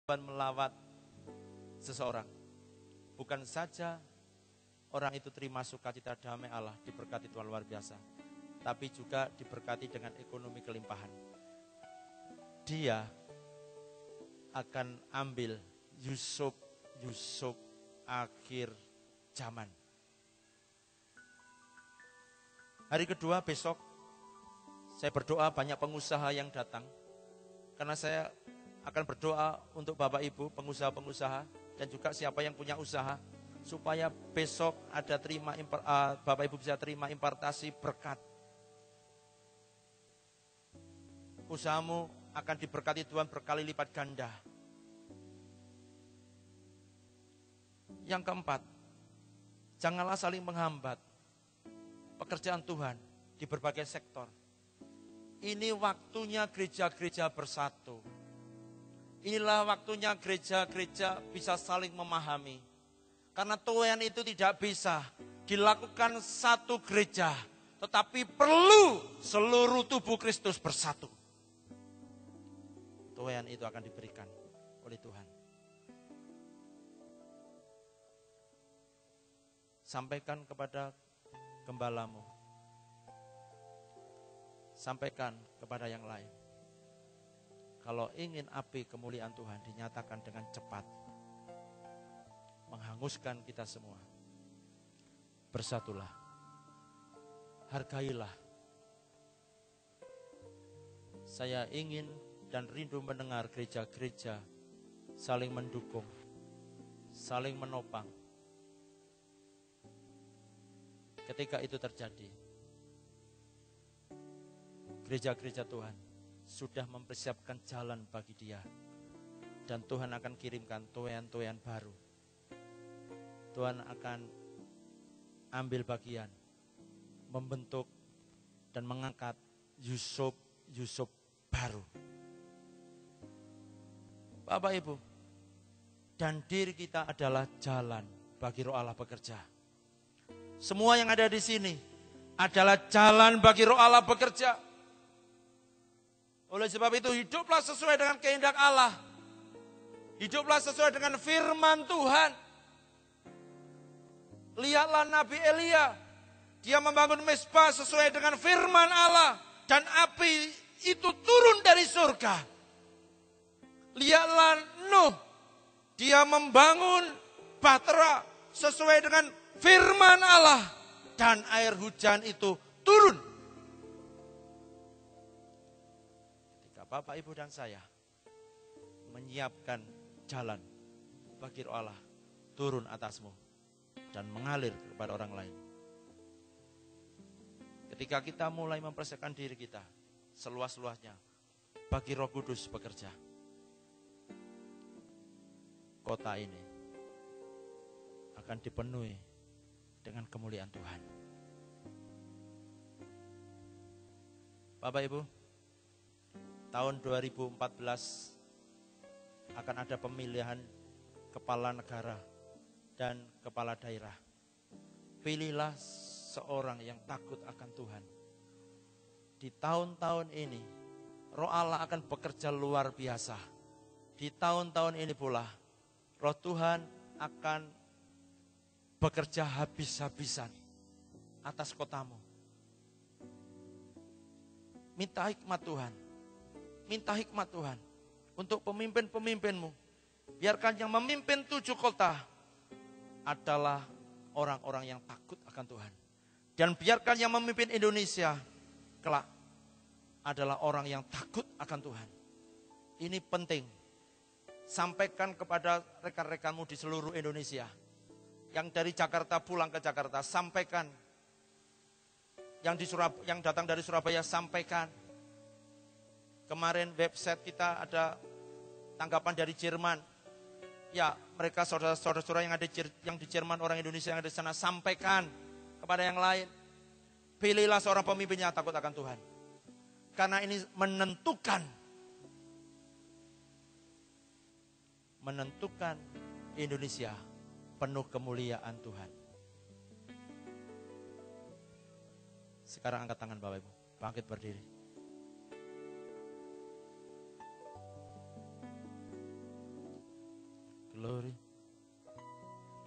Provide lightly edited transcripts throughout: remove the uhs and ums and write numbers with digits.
Tuhan melawat seseorang, bukan saja orang itu terima sukacita damai Allah, diberkati Tuhan luar biasa, tapi juga diberkati dengan ekonomi kelimpahan. Dia akan ambil Yusuf akhir zaman. Hari kedua besok saya berdoa banyak pengusaha yang datang, karena saya akan berdoa untuk Bapak Ibu pengusaha-pengusaha dan juga siapa yang punya usaha, supaya besok ada Bapak Ibu bisa terima impartasi berkat. Usahamu akan diberkati Tuhan berkali lipat ganda. Yang keempat, janganlah saling menghambat pekerjaan Tuhan di berbagai sektor. Ini waktunya gereja-gereja bersatu. Inilah waktunya gereja-gereja bisa saling memahami. Karena Tuhan itu tidak bisa dilakukan satu gereja, tetapi perlu seluruh tubuh Kristus bersatu. Tuhan itu akan diberikan oleh Tuhan. Sampaikan kepada gembalamu. Sampaikan kepada yang lain. Kalau ingin api kemuliaan Tuhan dinyatakan dengan cepat, menghanguskan kita semua, bersatulah, hargailah. Saya ingin dan rindu mendengar gereja-gereja saling mendukung, saling menopang. Ketika itu terjadi, gereja-gereja Tuhan sudah mempersiapkan jalan bagi dia. Dan Tuhan akan kirimkan toyan-toyan baru. Tuhan akan ambil bagian, membentuk dan mengangkat Yusuf baru. Bapak Ibu, dan diri kita adalah jalan bagi Roh Allah bekerja. Semua yang ada di sini adalah jalan bagi Roh Allah bekerja. Oleh sebab itu hiduplah sesuai dengan kehendak Allah. Hiduplah sesuai dengan firman Tuhan. Lihatlah Nabi Elia. Dia membangun mezbah sesuai dengan firman Allah. Dan api itu turun dari surga. Lihatlah Nuh. Dia membangun bahtera sesuai dengan firman Allah. Dan air hujan itu turun. Bapak, Ibu, dan saya menyiapkan jalan bagi Roh Allah turun atasmu dan mengalir kepada orang lain. Ketika kita mulai mempersiapkan diri kita seluas-luasnya bagi Roh Kudus bekerja, kota ini akan dipenuhi dengan kemuliaan Tuhan. Bapak, Ibu, tahun 2014 akan ada pemilihan kepala negara dan kepala daerah. Pilihlah seorang yang takut akan Tuhan. Di tahun-tahun ini, Roh Allah akan bekerja luar biasa. Di tahun-tahun ini pula, Roh Tuhan akan bekerja habis-habisan atas kotamu. Minta hikmat Tuhan. Minta hikmat Tuhan untuk pemimpin-pemimpinmu. Biarkan yang memimpin 7 kota adalah orang-orang yang takut akan Tuhan. Dan biarkan yang memimpin Indonesia kelak adalah orang yang takut akan Tuhan. Ini penting. Sampaikan kepada rekan-rekanmu di seluruh Indonesia. Yang dari Jakarta pulang ke Jakarta, sampaikan. Yang datang dari Surabaya, sampaikan. Kemarin website kita ada tanggapan dari Jerman. Ya, mereka saudara-saudara yang di Jerman, orang Indonesia yang ada di sana, sampaikan kepada yang lain. Pilihlah seorang pemimpin yang takut akan Tuhan. Karena ini menentukan Indonesia penuh kemuliaan Tuhan. Sekarang angkat tangan Bapak Ibu, bangkit berdiri. Glory.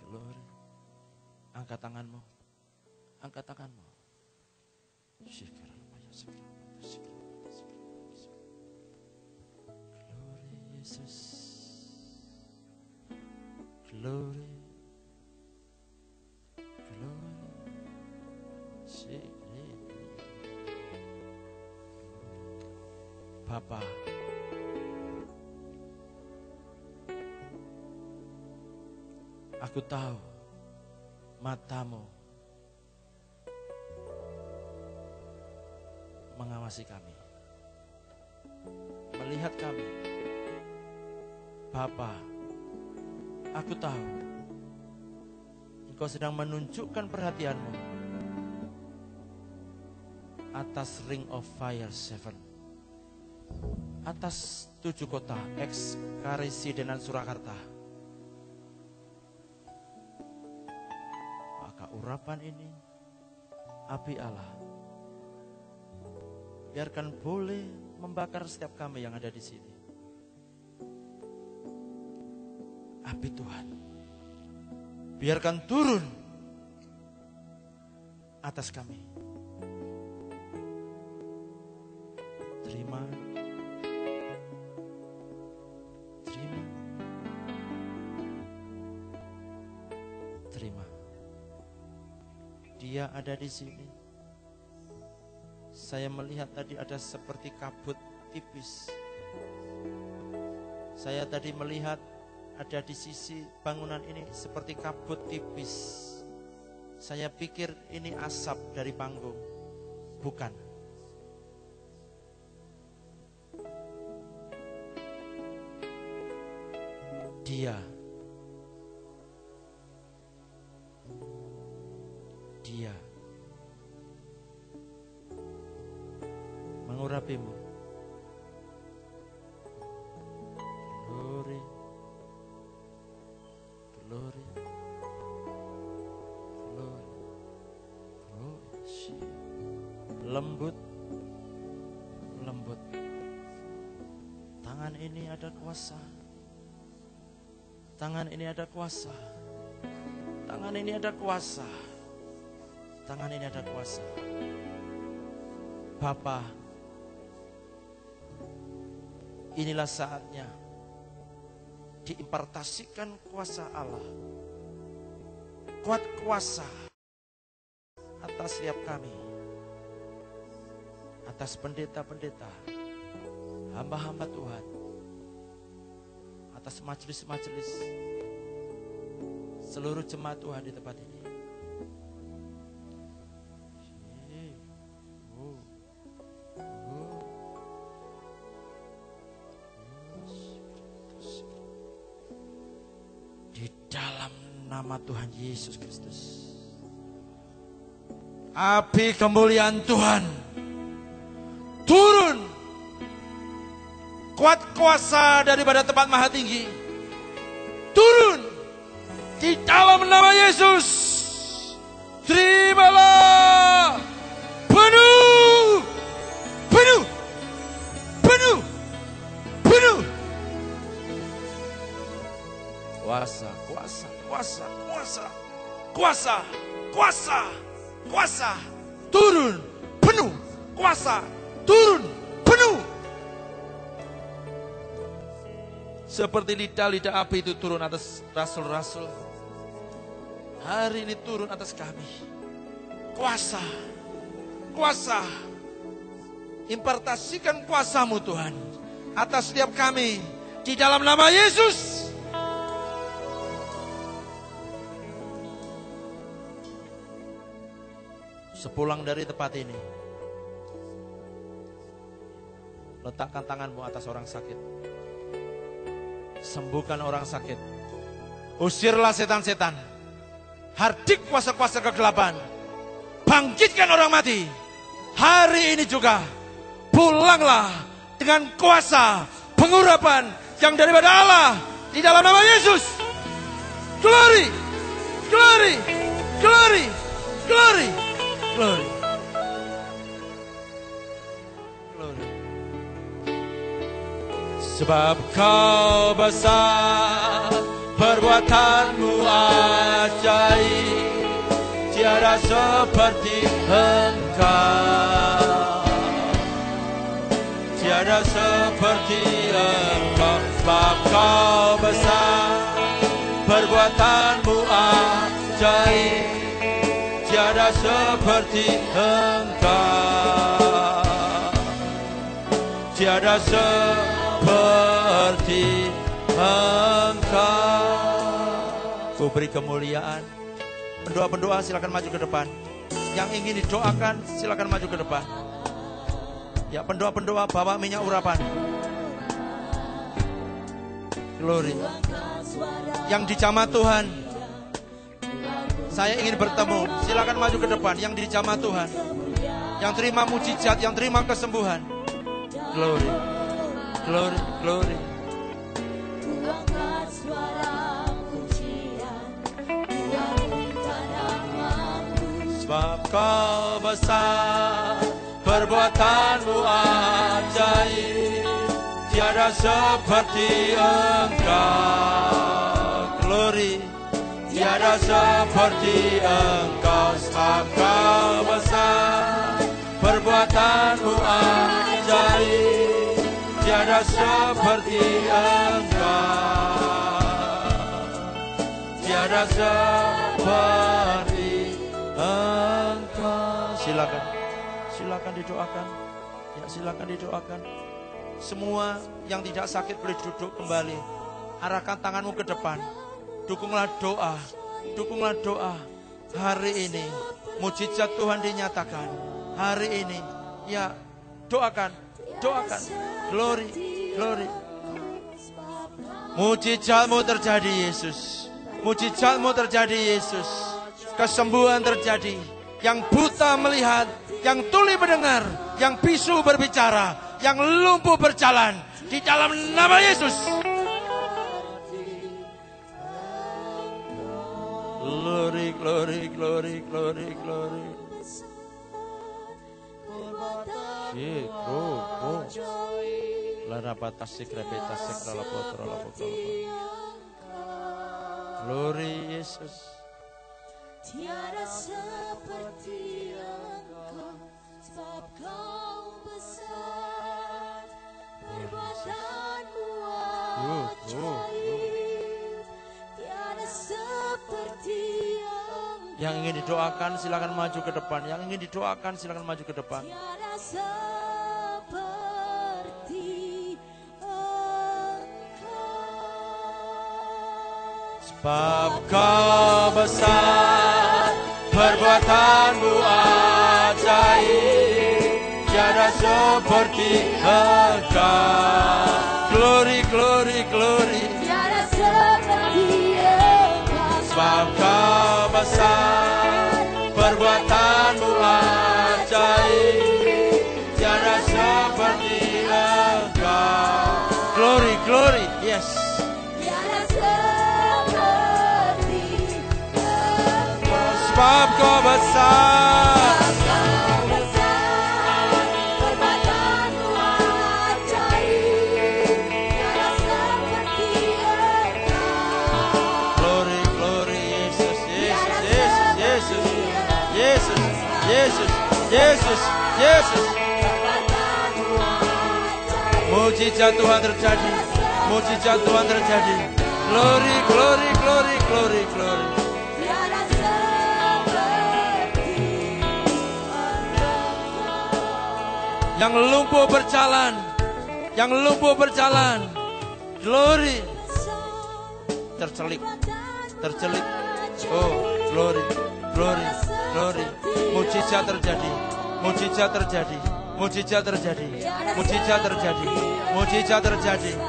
Glory. Angkat tanganmu. Angkat tanganmu. Glory Yesus. Glory. Glory. Bapa, aku tahu matamu mengawasi kami, melihat kami. Bapa, aku tahu Engkau sedang menunjukkan perhatianmu atas Ring of Fire 7, atas 7 kota ex-Karesidenan Surakarta. Maka urapan ini, api Allah, biarkan boleh membakar setiap kami yang ada di sini. Api Tuhan, biarkan turun atas kami. Terima. Terima. Dia ada di sini. Saya melihat tadi ada seperti kabut tipis. Saya tadi melihat ada di sisi bangunan ini seperti kabut tipis. Saya pikir ini asap dari panggung. Bukan. Dia mengurapimu. Glory, glory, glory, glory. Lembut, lembut. Tangan ini ada kuasa. Tangan ini ada kuasa. Tangan ini ada kuasa. Tangan ini ada kuasa. Bapa, inilah saatnya diimpartasikan kuasa Allah. Kuat kuasa atas setiap kami. Atas pendeta-pendeta, hamba-hamba Tuhan. Atas majelis-majelis, seluruh jemaat Tuhan di tempat ini. Di dalam nama Tuhan Yesus Kristus, api kemuliaan Tuhan turun. Kuat kuasa daripada tempat maha tinggi turun di dalam nama Yesus. Terimalah penuh, penuh, penuh, penuh. Kuasa, kuasa, kuasa, kuasa, kuasa, kuasa, kuasa turun penuh. Kuasa turun penuh. Seperti lidah-lidah api itu turun atas rasul-rasul, hari ini turun atas kami. Kuasa, kuasa, impartasikan kuasa-Mu Tuhan atas setiap kami di dalam nama Yesus. Sepulang dari tempat ini, letakkan tanganmu atas orang sakit. Sembuhkan orang sakit. Usirlah setan-setan. Hardik kuasa-kuasa kegelapan. Bangkitkan orang mati. Hari ini juga pulanglah dengan kuasa pengurapan yang daripada Allah di dalam nama Yesus. Glory, glory, glory, glory, glory. Sebab Kau besar, perbuatanmu ajaib, tiada seperti Engkau, tiada seperti Engkau, sebab Kau besar, perbuatanmu ajaib, tiada seperti Engkau, tiada seperti Engkau. Ku beri kemuliaan. Pendoa-pendoa silakan maju ke depan. Yang ingin didoakan silakan maju ke depan. Ya, pendoa-pendoa bawa minyak urapan. Glory. Yang dijamah Tuhan, saya ingin bertemu, silakan maju ke depan. Yang dijamah Tuhan, yang terima mujizat, yang terima kesembuhan. Glory, glory, glory. Sebab Kau besar, perbuatanmu ajaib, tiada seperti Engkau. Glory, tiada seperti Engkau. Sebab Kau besar, perbuatanmu ajaib, tiada seperti Engkau, tiada seperti Engkau. Silakan, silakan didoakan. Ya, silakan didoakan. Semua yang tidak sakit boleh duduk kembali. Arahkan tanganmu ke depan. Dukunglah doa, dukunglah doa. Hari ini mujizat Tuhan dinyatakan. Hari ini, ya, doakan, doakan. Glory, glory. Mujizatmu terjadi, Yesus. Mujizatmu terjadi, Yesus. Kesembuhan terjadi. Yang buta melihat, yang tuli mendengar, yang bisu berbicara, yang lumpuh berjalan di dalam nama Yesus. Glory, glory, glory, glory, glory. Glory Yesus. Tiada seperti Engkau, sebab Kau besar, perbuatanmu ajaib, tiada seperti Engkau. Yang ingin didoakan silakan maju ke depan. Yang ingin didoakan silakan maju ke depan. Tiada seperti Engkau. Sebab Kau besar, perbuatanmu ajaib, tiada seperti Engkau. Glory, glory, glory. Tiada seperti Engkau. Sebab Kau besar, perbuatanmu ajaib, tiada seperti Engkau. Glory, glory, yes. Tiada seperti Engkau. Sebab Kau besar, Kau besar, perbuatanmu ajaib, tiada seperti Engkau. glory, glory, Yesus, Yesus, Yesus, Yesus, Yesus, Yesus, Yesus, Yesus. Perbuatanmu ajaib. Mujizat Tuhan terjadi, mujizat Tuhan terjadi. Glory, glory, glory, glory, glory. Tiada seperti Yang lumpuh berjalan, yang lumpuh berjalan. Glory, tercelik, tercelik. Oh, glory, glory, glory. Mujizat terjadi, mujizat terjadi, mujizat terjadi, mujizat terjadi, mujizat terjadi.